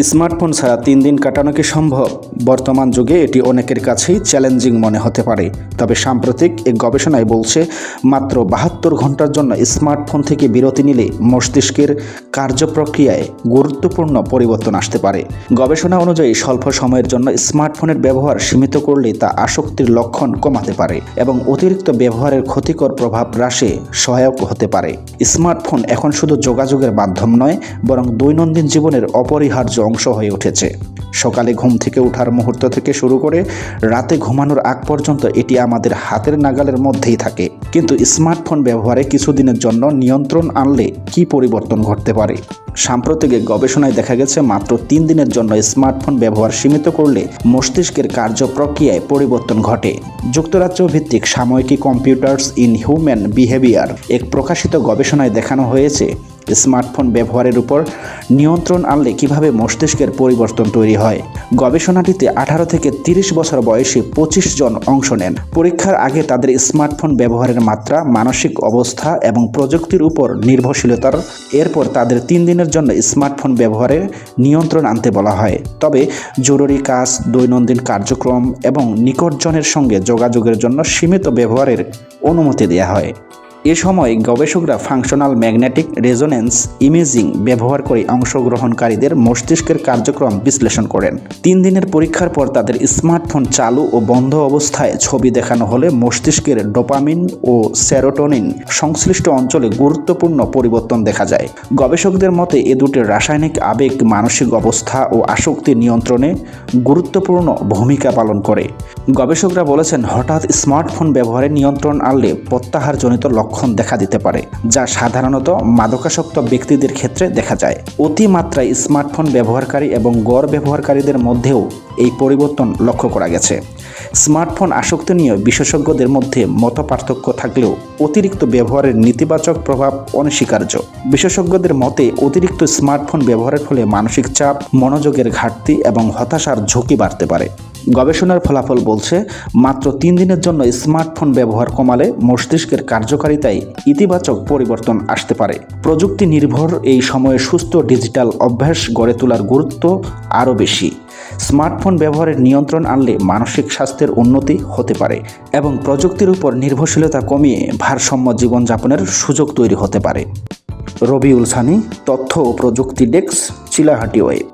Smartphone ছাড়া 3 দিন কাটানো কি সম্ভব? বর্তমান যুগে এটি অনেকের কাছেই চ্যালেঞ্জিং মনে হতে পারে। তবে সাম্প্রতিক এক গবেষণায় বলছে মাত্র 72 ঘন্টার জন্য স্মার্টফোন থেকে বিরতি নিলে মস্তিষ্কের কার্যপ্রক্রিয়ায় গুরুত্বপূর্ণ পরিবর্তন আসতে পারে। গবেষণা অনুযায়ী স্বল্প সময়ের জন্য স্মার্টফোনের ব্যবহার সীমিত করলে তা আসক্তির লক্ষণ কমাতে পারে এবং অতিরিক্ত ব্যবহারের ক্ষতিকর প্রভাব হ্রাসে সহায়ক হতে পারে। স্মার্টফোন এখন শুধু যোগাযোগের মাধ্যম নয়, বরং দৈনন্দিন জীবনের অপরিহার্য অংশ হয়ে উঠেছে। সকালে ঘুম থেকে ওঠার মুহূর্ত থেকে শুরু করে রাতে ঘুমানোর আগ পর্যন্ত এটি আমাদের হাতের নাগালের মধ্যেই থাকে। কিন্তু স্মার্টফোন ব্যবহারে কিছুদিনের জন্য নিয়ন্ত্রণ আনলে কি পরিবর্তন ঘটতে পারে? সাম্প্রতিক গবেষণায় দেখা গেছে মাত্র 3 দিনের জন্য স্মার্টফোন ব্যবহার সীমিত করলে মস্তিষ্কের কার্যপ্রক্রিয়ায় পরিবর্তন ঘটে। যুক্তরাজ্য ভিত্তিক সাময়িকী কম্পিউটার্স ইন হিউম্যান বিহেভিয়ার এক প্রকাশিত গবেষণায় দেখানো হয়েছে স্মার্টফোন ব্যবহারের উপর নিয়ন্ত্রণ আনলে কিভাবে মস্তিষ্কের পরিবর্তন তৈরি হয়। গবেষণাটিতে 18 থেকে 30 বছর বয়সী 25 জন অংশ নেন। পরীক্ষার আগে তাদের স্মার্টফোন ব্যবহারের মাত্রা, মানসিক অবস্থা এবং প্রযুক্তির উপর নির্ভরশীলতার এরপর তাদের 3 দিনের জন্য স্মার্টফোন ব্যবহারের নিয়ন্ত্রণ আনতে বলা হয়। তবে জরুরি কাজ, দৈনন্দিন কার্যক্রম এবং নিকটজনের সঙ্গে যোগাযোগের জন্য সীমিত ব্যবহারের অনুমতি দেওয়া হয়। এ সময় গবেষকরা ফাংশনাল ম্যাগনেটিক রেজোনেন্স ইমেজিং ব্যবহার করে অংশগ্রহণকারীদের মস্তিষ্কের কার্যক্রম বিশ্লেষণ করেন। 3 দিনের পরীক্ষার পর তাদের স্মার্টফোন চালু ও বন্ধ অবস্থায় ছবি দেখানো হলে মস্তিষ্কের ডোপামিন ও সেরোটোনিন সংশ্লিষ্ট অঞ্চলে গুরুত্বপূর্ণ পরিবর্তন দেখা যায়। গবেষকদের মতে এ দুটি রাসায়নিক আবেগ মানসিক অবস্থা ও আসক্তি নিয়ন্ত্রণে গুরুত্বপূর্ণ ভূমিকা পালন করে। গবেষকরা বলেছেন, হঠাৎ স্মার্টফোন ব্যবহারে নিয়ন্ত্রণ আনলে প্রত্যাহারজনিত লক্ষণ দেখা দিতে পারে, যা সাধারণত মাদকাসক্ত ব্যক্তিদের ক্ষেত্রে দেখা যায়। অতিমাত্রায় স্মার্টফোন ব্যবহারকারী এবং গড় ব্যবহারকারীদের মধ্যেও এই পরিবর্তন লক্ষ্য করা গেছে। স্মার্টফোন আসক্তি নিয়ে বিশেষজ্ঞদের মধ্যে মতপার্থক্য থাকলেও অতিরিক্ত ব্যবহারের নেতিবাচক প্রভাব অনস্বীকার্য। বিশেষজ্ঞদের মতে অতিরিক্ত স্মার্টফোন ব্যবহারের ফলে মানসিক চাপ, মনোযোগের ঘাটতি এবং হতাশার ঝুঁকি বাড়তে পারে। গবেষণার ফলাফল বলছে মাত্র 3 দিনের জন্য স্মার্টফোন ব্যবহার কমালে মস্তিষ্কের কার্যকারিতায় ইতিবাচক পরিবর্তন আসতে পারে। প্রযুক্তি নির্ভর এই সময়ে সুস্থ ডিজিটাল অভ্যাস গড়ে তোলার গুরুত্ব আরও বেশি। স্মার্টফোন ব্যবহারের নিয়ন্ত্রণ আনলে মানসিক স্বাস্থ্যের উন্নতি হতে পারে এবং প্রযুক্তির উপর নির্ভরশীলতা কমিয়ে ভারসাম্য জীবনযাপনের সুযোগ তৈরি হতে পারে। রবিউল সানি, তথ্য ও প্রযুক্তি ডেস্ক, চিলাহাটি ওয়েব।